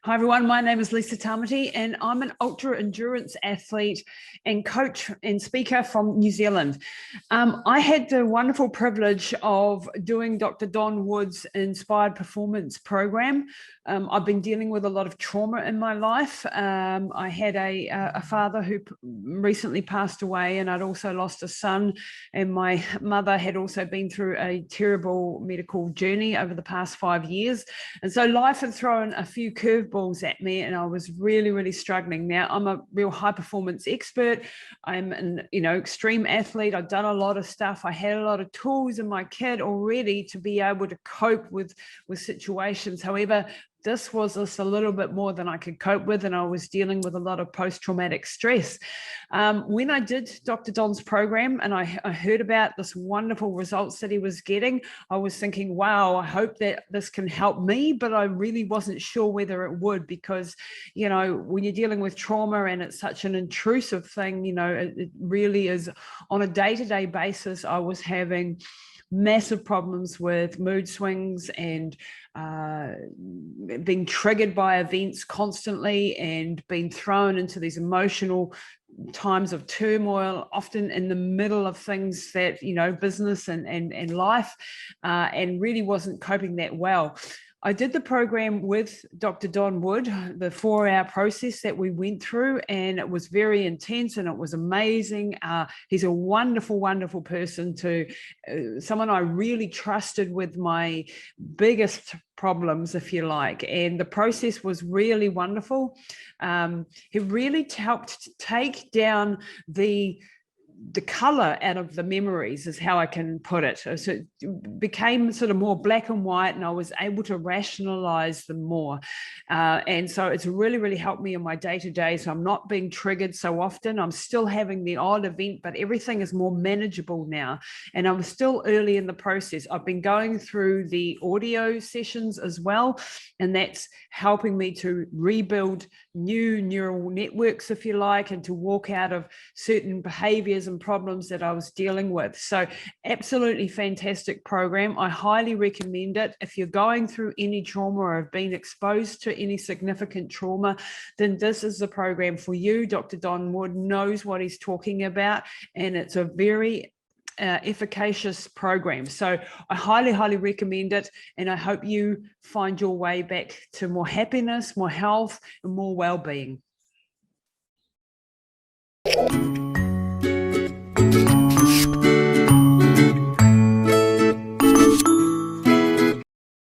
Hi everyone, my name is Lisa Tamati and I'm an ultra endurance athlete and coach and speaker from New Zealand. I had the wonderful privilege of doing Dr. Don Wood's Inspired Performance program. I've been dealing with a lot of trauma in my life. I had a father who recently passed away, and I'd also lost a son, and my mother had also been through a terrible medical journey over the past 5 years. And so life had thrown a few curveballs at me, and I was really struggling. Now, I'm a real high performance expert. I'm an extreme athlete. I've done a lot of stuff. I had a lot of tools in my kit already to be able to cope with situations. However, this was just a little bit more than I could cope with, and I was dealing with a lot of post-traumatic stress. When I did Dr. Don's program and I heard about this wonderful results that he was getting, I was thinking, wow, I hope that this can help me, but I really wasn't sure whether it would, because, when you're dealing with trauma and it's such an intrusive thing, it really is on a day-to-day basis. I was having massive problems with mood swings and being triggered by events constantly and being thrown into these emotional times of turmoil, often in the middle of things that, business and life, and really wasn't coping that well. I did the program with Dr. Don Wood, the 4-hour process that we went through, and it was very intense and it was amazing. He's a wonderful person, someone I really trusted with my biggest problems, if you like, and the process was really wonderful. He really helped take down the color out of the memories, is how I can put it. So it became sort of more black and white, and I was able to rationalize them more. And so it's really helped me in my day-to-day. So I'm not being triggered so often. I'm still having the odd event, but everything is more manageable now. And I'm still early in the process. I've been going through the audio sessions as well, and that's helping me to rebuild new neural networks, if you like, and to walk out of certain behaviors and problems that I was dealing with. So absolutely fantastic program. I highly recommend it. If you're going through any trauma or have been exposed to any significant trauma, then this is the program for you. Dr. Don Wood knows what he's talking about, and it's a very efficacious program. So I highly recommend it, and I hope you find your way back to more happiness, more health, and more well-being.